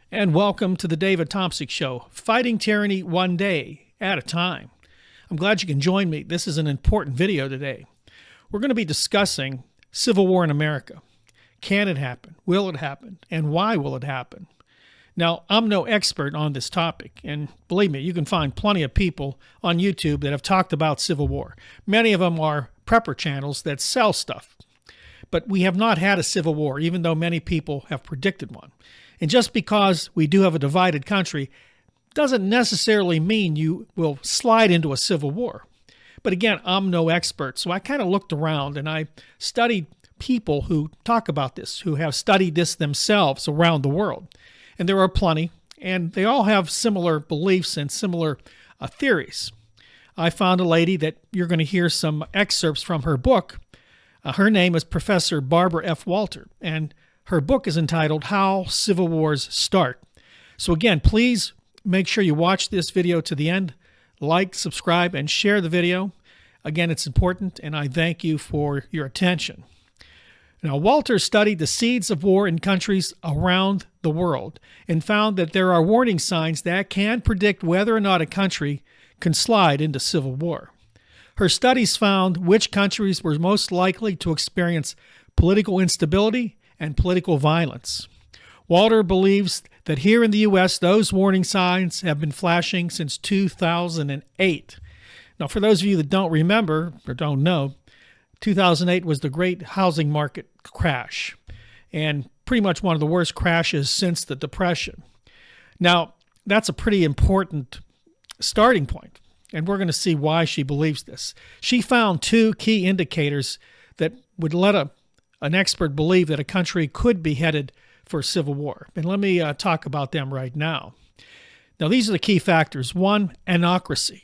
And welcome to the David Tomsic Show, fighting tyranny one day at a time. I'm glad you can join me. This is an important video today. We're going to be discussing civil war in America. Can it happen? Will it happen? And why will it happen? Now, I'm no expert on this topic, and believe me, you can find plenty of people on YouTube that have talked about civil war. Many of them are prepper channels that sell stuff. But we have not had a civil war, even though many people have predicted one. And just because we do have a divided country doesn't necessarily mean you will slide into a civil war. But again, I'm no expert, so I kind of looked around and I studied people who talk about this, who have studied this themselves around the world. And there are plenty, and they all have similar beliefs and similar theories. I found a lady that you're going to hear some excerpts from her book. Her name is Professor Barbara F. Walter, and her book is entitled How Civil Wars Start. So again, please make sure you watch this video to the end. Like, subscribe, and share the video. Again, it's important, and I thank you for your attention. Now, Walter studied the seeds of war in countries around the world and found that there are warning signs that can predict whether or not a country can slide into civil war. Her studies found which countries were most likely to experience political instability and political violence. Walter believes that here in the U.S., those warning signs have been flashing since 2008. Now, for those of you that don't remember or don't know, 2008 was the great housing market crash, and pretty much one of the worst crashes since the Depression. Now, that's a pretty important starting point, and we're going to see why she believes this. She found two key indicators that would let an expert believe that a country could be headed for civil war. And let me talk about them right now. Now, these are the key factors. One, anocracy.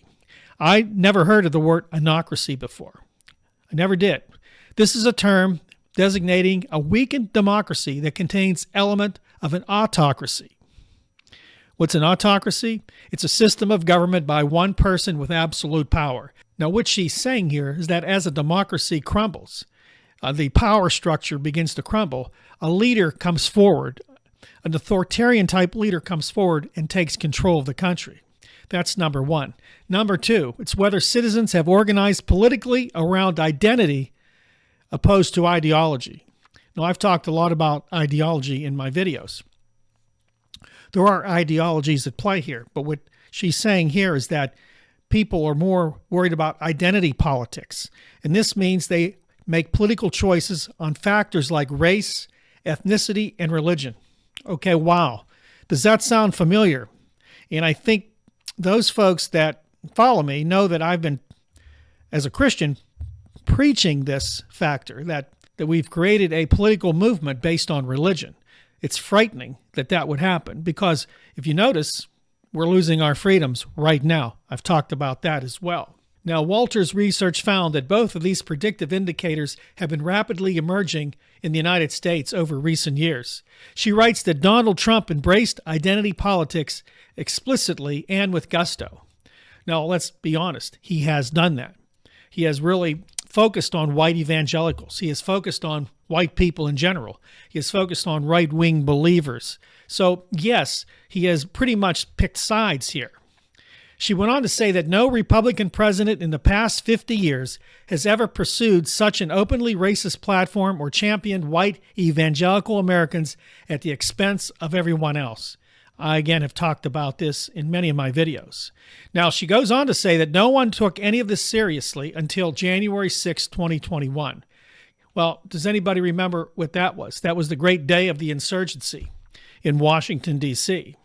I never heard of the word anocracy before. I never did. This is a term designating a weakened democracy that contains element of an autocracy. What's an autocracy? It's a system of government by one person with absolute power. Now, what she's saying here is that as a democracy crumbles, the power structure begins to crumble, a leader comes forward, an authoritarian type leader comes forward and takes control of the country. That's number one. Number two, it's whether citizens have organized politically around identity opposed to ideology. Now, I've talked a lot about ideology in my videos. There are ideologies at play here, but what she's saying here is that people are more worried about identity politics. And this means they make political choices on factors like race, ethnicity, and religion. Okay, wow. Does that sound familiar? And I think those folks that follow me know that I've been, as a Christian, preaching this factor, that we've created a political movement based on religion. It's frightening that that would happen because if you notice, we're losing our freedoms right now. I've talked about that as well. Now, Walter's research found that both of these predictive indicators have been rapidly emerging in the United States over recent years. She writes that Donald Trump embraced identity politics explicitly and with gusto. Now, let's be honest, he has done that. He has really focused on white evangelicals. He has focused on white people in general. He has focused on right-wing believers. So, yes, he has pretty much picked sides here. She went on to say that no Republican president in the past 50 years has ever pursued such an openly racist platform or championed white evangelical Americans at the expense of everyone else. I, again, have talked about this in many of my videos. Now, she goes on to say that no one took any of this seriously until January 6, 2021. Well, does anybody remember what that was? That was the great day of the insurgency in Washington, D.C.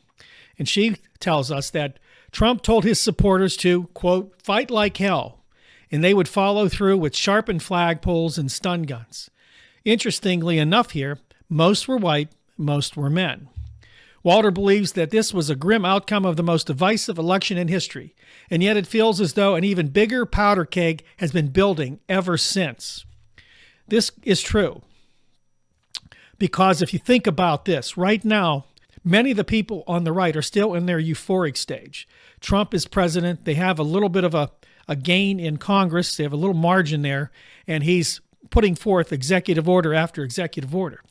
And she tells us that Trump told his supporters to, quote, fight like hell, and they would follow through with sharpened flagpoles and stun guns. Interestingly enough here, most were white, most were men. Walter believes that this was a grim outcome of the most divisive election in history, and yet it feels as though an even bigger powder keg has been building ever since. This is true, because if you think about this, right now, many of the people on the right are still in their euphoric stage. Trump is president. They have a little bit of a gain in Congress. They have a little margin there, and he's putting forth executive order after executive order.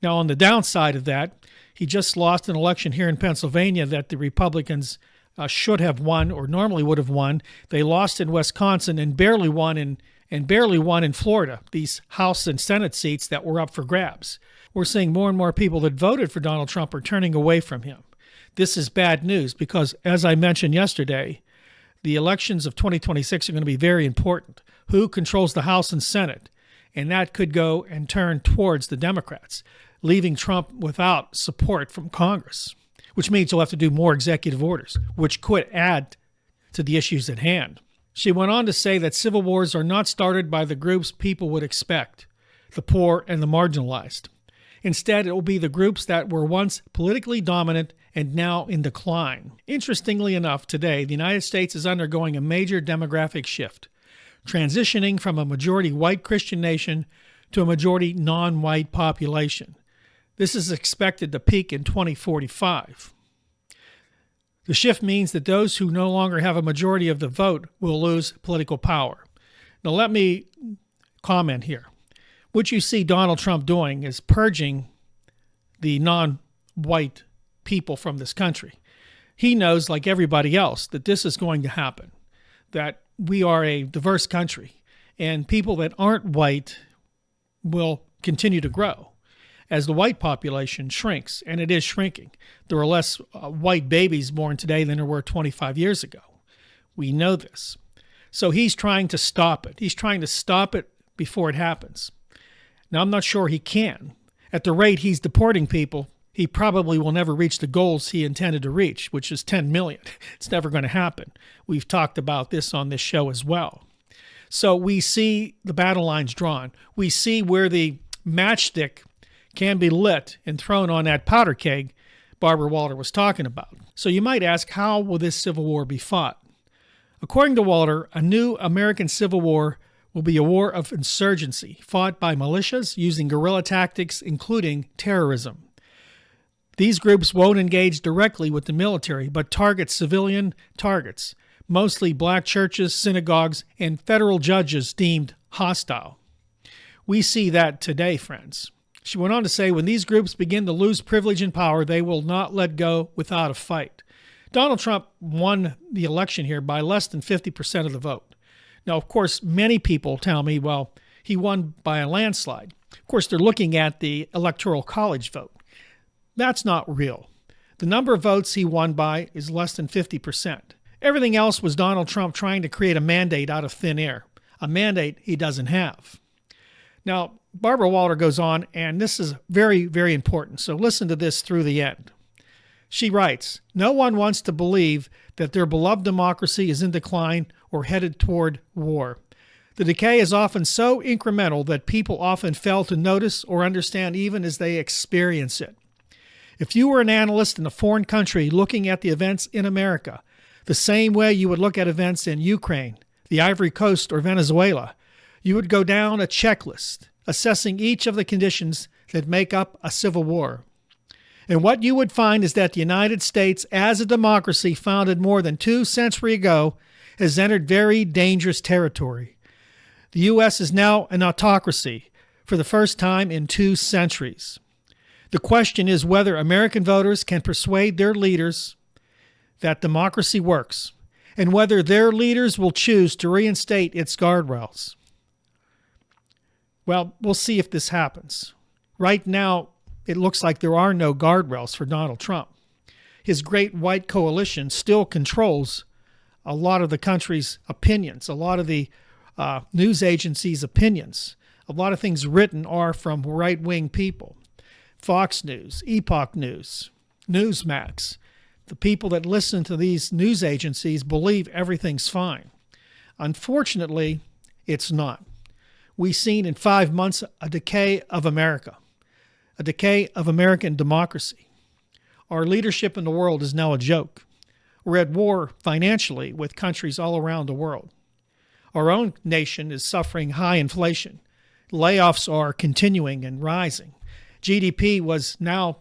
Now, on the downside of that, He just lost an election here in Pennsylvania that the Republicans should have won or normally would have won. They lost in Wisconsin and barely won in Florida, these House and Senate seats that were up for grabs. We're seeing more and more people that voted for Donald Trump are turning away from him. This is bad news because, as I mentioned yesterday, the elections of 2026 are going to be very important. Who controls the House and Senate? And that could go and turn towards the Democrats, leaving Trump without support from Congress, which means he'll have to do more executive orders, which could add to the issues at hand. She went on to say that civil wars are not started by the groups people would expect, the poor and the marginalized. Instead, it will be the groups that were once politically dominant and now in decline. Interestingly enough, today, the United States is undergoing a major demographic shift, transitioning from a majority white Christian nation to a majority non-white population. This is expected to peak in 2045. The shift means that those who no longer have a majority of the vote will lose political power. Now, let me comment here. What you see Donald Trump doing is purging the non-white people from this country. He knows, like everybody else, that this is going to happen, that we are a diverse country, and people that aren't white will continue to grow as the white population shrinks, and it is shrinking. There are less white babies born today than there were 25 years ago. We know this. So he's trying to stop it. He's trying to stop it before it happens. Now, I'm not sure he can. At the rate he's deporting people, he probably will never reach the goals he intended to reach, which is 10 million. It's never going to happen. We've talked about this on this show as well. So we see the battle lines drawn. We see where the matchstick can be lit and thrown on that powder keg Barbara Walter was talking about. So you might ask, how will this civil war be fought? According to Walter, a new American civil war will be a war of insurgency fought by militias using guerrilla tactics, including terrorism. These groups won't engage directly with the military, but target civilian targets, mostly black churches, synagogues, and federal judges deemed hostile. We see that today, friends. She went on to say, when these groups begin to lose privilege and power, they will not let go without a fight. Donald Trump won the election here by less than 50% of the vote. Now, of course, many people tell me, well, he won by a landslide. Of course, they're looking at the Electoral College vote. That's not real. The number of votes he won by is less than 50%. Everything else was Donald Trump trying to create a mandate out of thin air, a mandate he doesn't have. Now, Barbara Walter goes on, and this is very, very important, so listen to this through the end. She writes, no one wants to believe that their beloved democracy is in decline or headed toward war. The decay is often so incremental that people often fail to notice or understand even as they experience it. If you were an analyst in a foreign country looking at the events in America, the same way you would look at events in Ukraine, the Ivory Coast, or Venezuela, you would go down a checklist, assessing each of the conditions that make up a civil war. And what you would find is that the United States, as a democracy founded more than 2 centuries ago, has entered very dangerous territory. The U.S. is now an autocracy for the first time in 2 centuries. The question is whether American voters can persuade their leaders that democracy works, and whether their leaders will choose to reinstate its guardrails. Well, we'll see if this happens. Right now, it looks like there are no guardrails for Donald Trump. His great white coalition still controls a lot of the country's opinions, a lot of the news agencies' opinions. A lot of things written are from right-wing people. Fox News, Epoch News, Newsmax. The people that listen to these news agencies believe everything's fine. Unfortunately, it's not. We've seen in 5 months a decay of America, a decay of American democracy. Our leadership in the world is now a joke. We're at war financially with countries all around the world. Our own nation is suffering high inflation. Layoffs are continuing and rising. GDP was now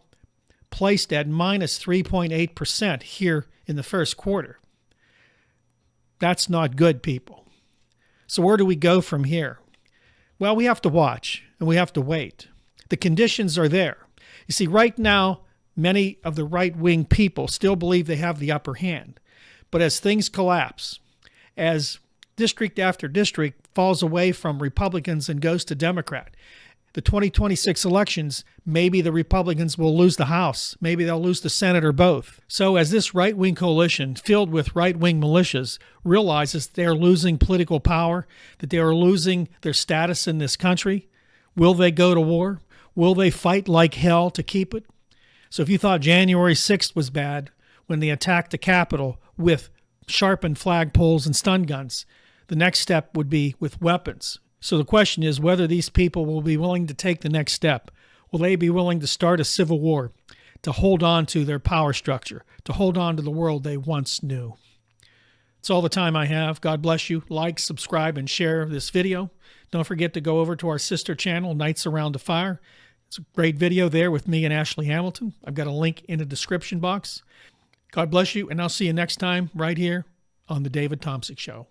placed at minus 3.8% here in the first quarter. That's not good, people. So where do we go from here? Well, we have to watch and we have to wait. The conditions are there. You see, right now, Many of the right-wing people still believe they have the upper hand. But as things collapse, as district after district falls away from Republicans and goes to Democrat, the 2026 elections, maybe the Republicans will lose the House. Maybe they'll lose the Senate or both. So as this right-wing coalition filled with right-wing militias realizes they are losing political power, that they are losing their status in this country, will they go to war? Will they fight like hell to keep it? So if you thought January 6th was bad when they attacked the Capitol with sharpened flagpoles and stun guns, the next step would be with weapons. So the question is whether these people will be willing to take the next step. Will they be willing to start a civil war, to hold on to their power structure, to hold on to the world they once knew? That's all the time I have. God bless you. Like, subscribe, and share this video. Don't forget to go over to our sister channel, Nights Around the Fire. It's a great video there with me and Ashley Hamilton. I've got a link in the description box. God bless you, and I'll see you next time right here on The David Tomsic Show.